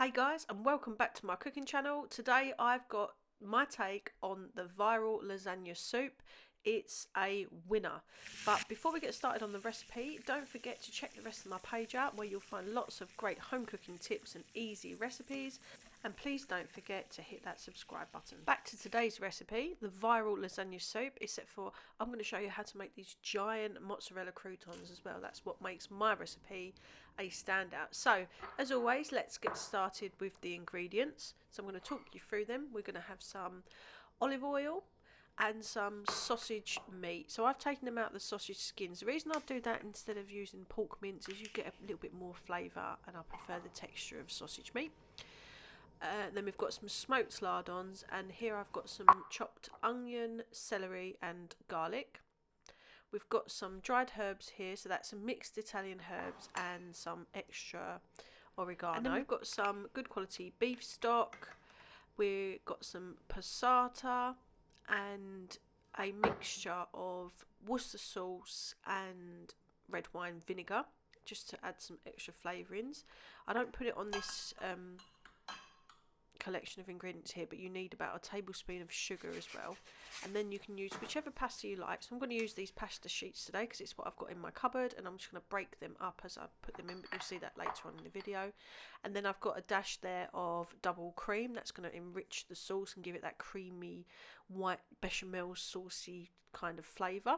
Hey guys, and welcome back to my cooking channel. Today I've got my take on the Viral Lasagna Soup. It's a winner. But before we get started on the recipe, don't forget to check the rest of my page out where you'll find lots of great home cooking tips and easy recipes. And please don't forget to hit that subscribe button. Back to today's recipe, the Viral Lasagna Soup, except for I'm going to show you how to make these giant mozzarella croutons as well. That's what makes my recipe a standout. So, as always, let's get started with the ingredients. So I'm going to talk you through them. We're going to have some olive oil and some sausage meat. So I've taken them out of the sausage skins. The reason I do that instead of using pork mince is you get a little bit more flavour, and I prefer the texture of sausage meat. Then we've got some smoked lardons, and here I've got some chopped onion, celery and garlic. We've got some dried herbs here, so that's some mixed Italian herbs and some extra oregano. And then we've got some good quality beef stock. We've got some passata and a mixture of Worcestershire sauce and red wine vinegar, just to add some extra flavourings. I don't put it on this collection of ingredients here, but you need about a tablespoon of sugar as well, and then you can use whichever pasta you like. So I'm going to use these pasta sheets today because it's what I've got in my cupboard, and I'm just going to break them up as I put them in, but you'll see that later on in the video. And then I've got a dash there of double cream that's going to enrich the sauce and give it that creamy white bechamel saucy kind of flavour.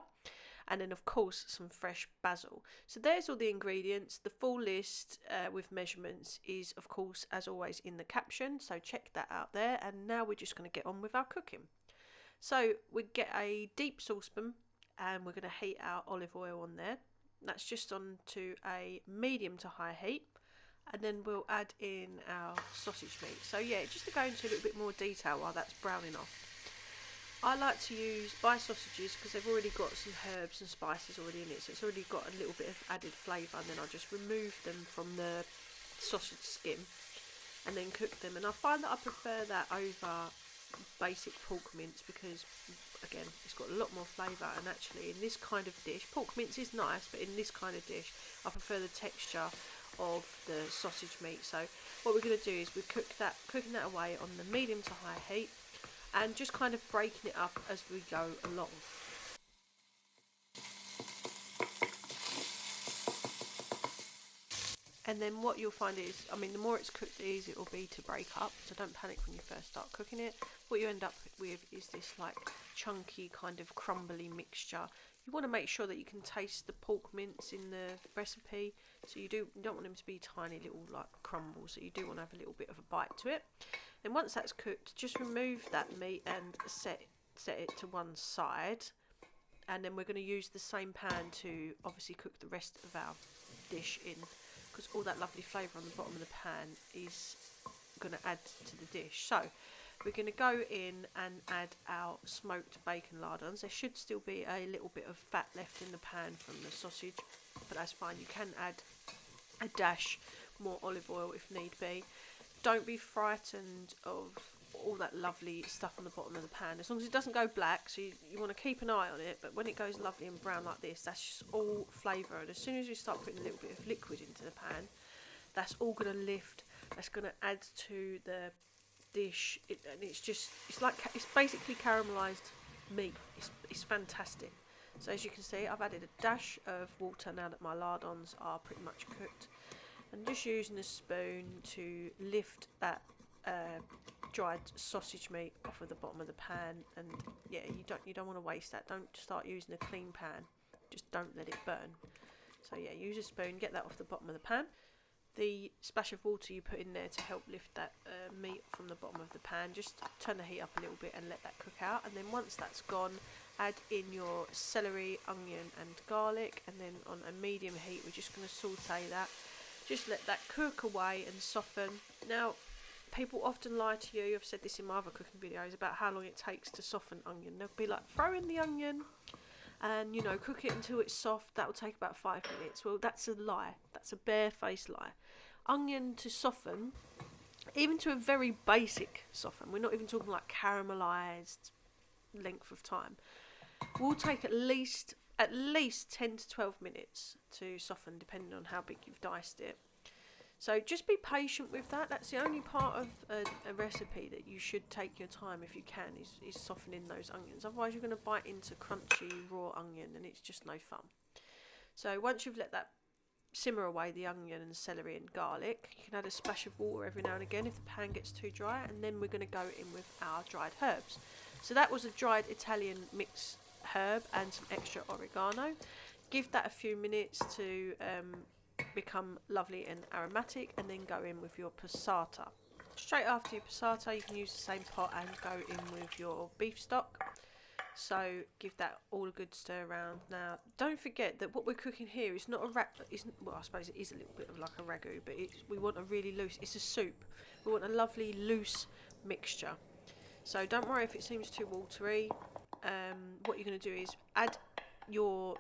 And then of course some fresh basil. So there's all the ingredients. The full list with measurements is of course as always in the caption, so check that out there. And now we're just going to get on with our cooking. So we get a deep saucepan and we're going to heat our olive oil on there. That's just on to a medium to high heat, and then we'll add in our sausage meat. So yeah, just to go into a little bit more detail while that's browning off, I like to use buy sausages because they've already got some herbs and spices already in it, so it's already got a little bit of added flavour, and then I'll just remove them from the sausage skin and then cook them. And I find that I prefer that over basic pork mince because again it's got a lot more flavour, and actually in this kind of dish, pork mince is nice, but in this kind of dish I prefer the texture of the sausage meat. So what we're going to do is we're cooking that away on the medium to high heat, and just kind of breaking it up as we go along. And then what you'll find is, I mean, the more it's cooked, the easier it will be to break up, so don't panic when you first start cooking it. What you end up with is this like chunky kind of crumbly mixture. You want to make sure that you can taste the pork mince in the recipe, so you don't want them to be tiny little like crumbles, so you do want to have a little bit of a bite to it. And once that's cooked, just remove that meat and set it to one side, and then we're going to use the same pan to obviously cook the rest of our dish in, because all that lovely flavour on the bottom of the pan is going to add to the dish. So we're going to go in and add our smoked bacon lardons. There should still be a little bit of fat left in the pan from the sausage, but that's fine. You can add a dash more olive oil if need be. Don't be frightened of all that lovely stuff on the bottom of the pan, as long as it doesn't go black. So you want to keep an eye on it, but when it goes lovely and brown like this, that's just all flavour. And as soon as you start putting a little bit of liquid into the pan, that's all going to lift, that's going to add to the dish, and it's basically caramelised meat. It's fantastic. So as you can see, I've added a dash of water now that my lardons are pretty much cooked, and just using a spoon to lift that dried sausage meat off of the bottom of the pan. And yeah, you don't want to waste that. Don't start using a clean pan, just don't let it burn. So yeah, use a spoon, get that off the bottom of the pan. The splash of water you put in there to help lift that meat from the bottom of the pan, just turn the heat up a little bit and let that cook out. And then once that's gone, add in your celery, onion and garlic, and then on a medium heat we're just going to saute that. Just let that cook away and soften. Now, people often lie to you, I've said this in my other cooking videos, about how long it takes to soften onion. They'll be like, throw in the onion and, you know, cook it until it's soft. That will take about 5 minutes. Well, that's a lie. That's a barefaced lie. Onion to soften, even to a very basic soften, we're not even talking like caramelised length of time, will take at least 10 to 12 minutes to soften, depending on how big you've diced it. So just be patient with that. That's the only part of a recipe that you should take your time if you can, is softening those onions. Otherwise you're going to bite into crunchy raw onion and it's just no fun. So once you've let that simmer away, the onion and celery and garlic, you can add a splash of water every now and again if the pan gets too dry, and then we're going to go in with our dried herbs. So that was a dried Italian mixed herb and some extra oregano. Give that a few minutes to become lovely and aromatic, and then go in with your passata. Straight after your passata, you can use the same pot and go in with your beef stock. So give that all a good stir around. Now don't forget that what we're cooking here is not a well, I suppose it is a little bit of like a ragu, but we want a really loose, it's a soup. We want a lovely loose mixture. So don't worry if it seems too watery. What you're going to do is add your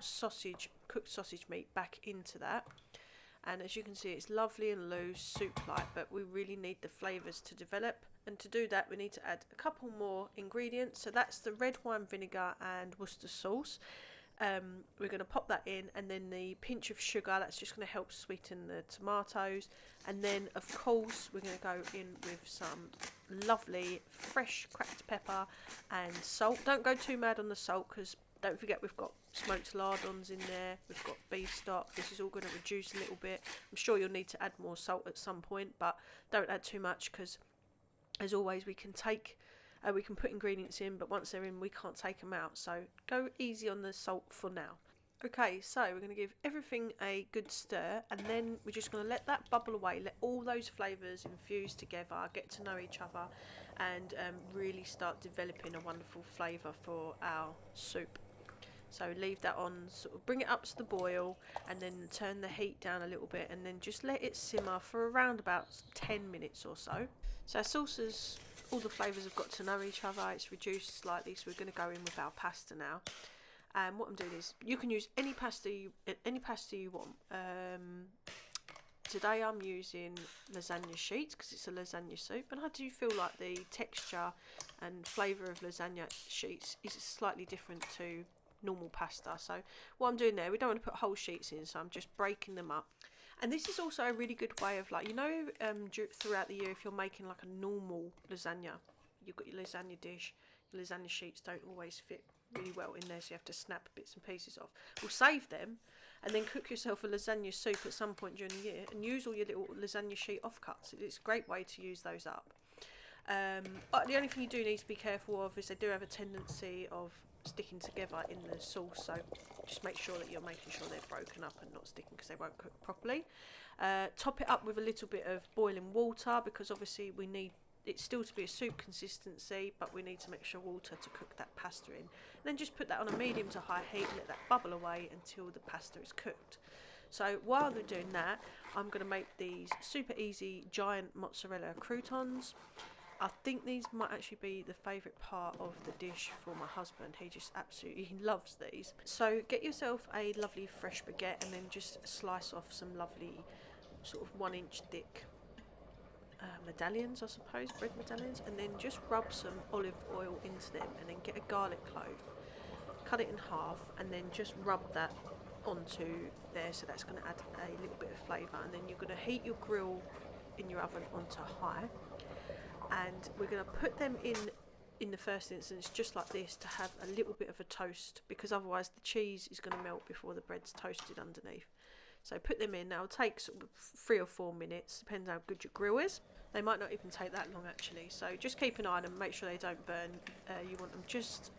cooked sausage meat back into that, and as you can see it's lovely and loose, soup-like, but we really need the flavours to develop, and to do that we need to add a couple more ingredients. So that's the red wine vinegar and Worcestershire sauce. We're going to pop that in, and then the pinch of sugar, that's just going to help sweeten the tomatoes, and then of course we're going to go in with some lovely fresh cracked pepper and salt. Don't go too mad on the salt, because don't forget we've got smoked lardons in there, we've got beef stock. This is all going to reduce a little bit. I'm sure you'll need to add more salt at some point, but don't add too much, because as always we can put ingredients in, but once they're in we can't take them out, so go easy on the salt for now. Okay, so we're going to give everything a good stir, and then we're just going to let that bubble away, let all those flavours infuse together, get to know each other, and really start developing a wonderful flavour for our soup. So leave that on, sort of bring it up to the boil, and then turn the heat down a little bit, and then just let it simmer for around about 10 minutes or so. So our sauces, all the flavours have got to know each other, it's reduced slightly, so we're going to go in with our pasta now. And what I'm doing is, you can use any pasta you want. Today I'm using lasagna sheets because it's a lasagna soup, and I do feel like the texture and flavour of lasagna sheets is slightly different to normal pasta. So what I'm doing there, we don't want to put whole sheets in, so I'm just breaking them up. And this is also a really good way of, like, throughout the year, if you're making like a normal lasagna, you've got your lasagna dish, your lasagna sheets don't always fit really well in there, so you have to snap bits and pieces off. We'll save them and then cook yourself a lasagna soup at some point during the year, and use all your little lasagna sheet offcuts. It's a great way to use those up. The only thing you do need to be careful of is they do have a tendency of sticking together in the sauce, so just make sure that you're making sure they're broken up and not sticking, because they won't cook properly. Top it up with a little bit of boiling water, because obviously we need it still to be a soup consistency, but we need to make sure water to cook that pasta in. And then just put that on a medium to high heat and let that bubble away until the pasta is cooked. So while they're doing that, I'm going to make these super easy giant mozzarella croutons. I think these might actually be the favourite part of the dish for my husband. He loves these. So get yourself a lovely fresh baguette, and then just slice off some lovely sort of 1-inch thick medallions, I suppose, bread medallions, and then just rub some olive oil into them, and then get a garlic clove, cut it in half, and then just rub that onto there, so that's going to add a little bit of flavour. And then you're going to heat your grill in your oven onto high, and we're going to put them in the first instance just like this, to have a little bit of a toast, because otherwise the cheese is going to melt before the bread's toasted underneath. So put them in. Now it'll take sort of 3 or 4 minutes, depends how good your grill is. They might not even take that long actually, so just keep an eye on them, make sure they don't burn. You want them just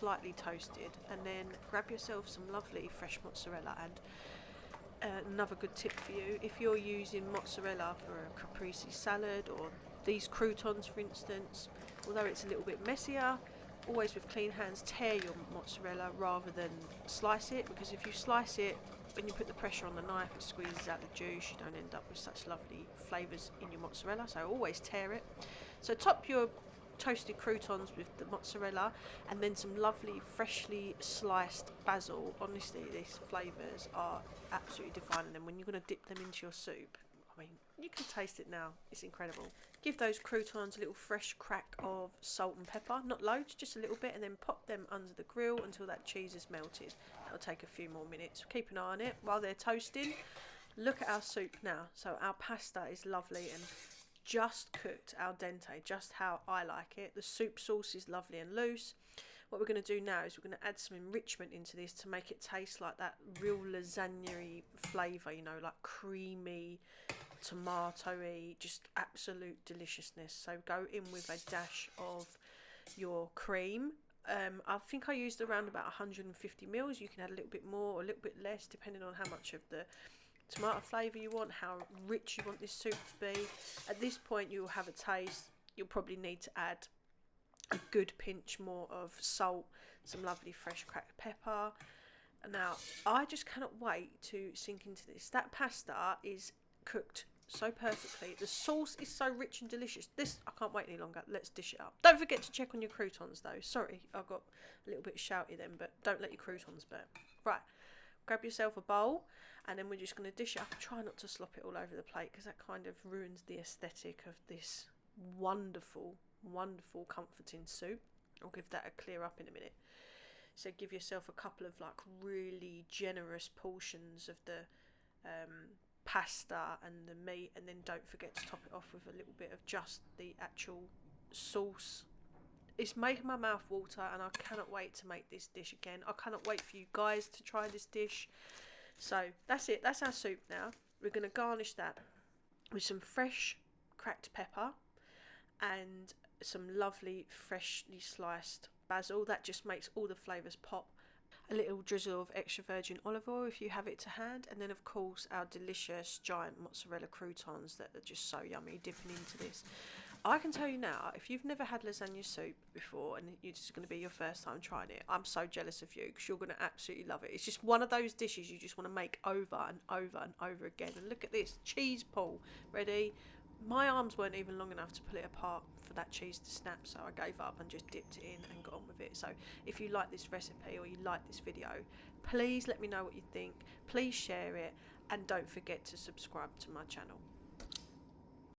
lightly toasted, and then grab yourself some lovely fresh mozzarella. And another good tip for you, if you're using mozzarella for a caprese salad, or these croutons for instance, although it's a little bit messier, always with clean hands tear your mozzarella rather than slice it, because if you slice it, when you put the pressure on the knife, it squeezes out the juice. You don't end up with such lovely flavours in your mozzarella, so always tear it. So top your toasted croutons with the mozzarella, and then some lovely freshly sliced basil. Honestly, these flavours are absolutely divine, and then when you're going to dip them into your soup, I mean, you can taste it now, it's incredible. Give those croutons a little fresh crack of salt and pepper, not loads, just a little bit, and then pop them under the grill until that cheese is melted. That'll take a few more minutes. Keep an eye on it while they're toasting. Look at our soup now. So our pasta is lovely and just cooked, al dente, just how I like it. The soup sauce is lovely and loose. What we're going to do now is we're going to add some enrichment into this to make it taste like that real lasagna-y flavour, you know, like creamy, tomatoey, just absolute deliciousness. So go in with a dash of your cream. I think I used around about 150 mils. You can add a little bit more or a little bit less depending on how much of the tomato flavour you want, how rich you want this soup to be. At this point you'll have a taste. You'll probably need to add a good pinch more of salt, some lovely fresh cracked pepper. Now I just cannot wait to sink into this. That pasta is cooked so perfectly. The sauce is so rich and delicious. This, I can't wait any longer. Let's dish it up. Don't forget to check on your croutons though. Sorry, I got a little bit shouty then, but don't let your croutons burn. Right, grab yourself a bowl and then we're just going to dish it up. Try not to slop it all over the plate because that kind of ruins the aesthetic of this wonderful, wonderful comforting soup. I'll give that a clear up in a minute. So give yourself a couple of like really generous portions of the pasta and the meat, and then don't forget to top it off with a little bit of just the actual sauce. It's making my mouth water and I cannot wait to make this dish again. I cannot wait for you guys to try this dish. So that's it, that's our soup now. We're going to garnish that with some fresh cracked pepper and some lovely freshly sliced basil. That just makes all the flavours pop. A little drizzle of extra virgin olive oil if you have it to hand, and then of course our delicious giant mozzarella croutons that are just so yummy dipping into this. I can tell you now, if you've never had lasagna soup before and it's going to be your first time trying it, I'm so jealous of you because you're going to absolutely love it. It's just one of those dishes you just want to make over and over and over again. And look at this cheese pull, ready? My arms weren't even long enough to pull it apart for that cheese to snap, so I gave up and just dipped it in and got on with it. So if you like this recipe or you like this video, please let me know what you think. Please share it and don't forget to subscribe to my channel.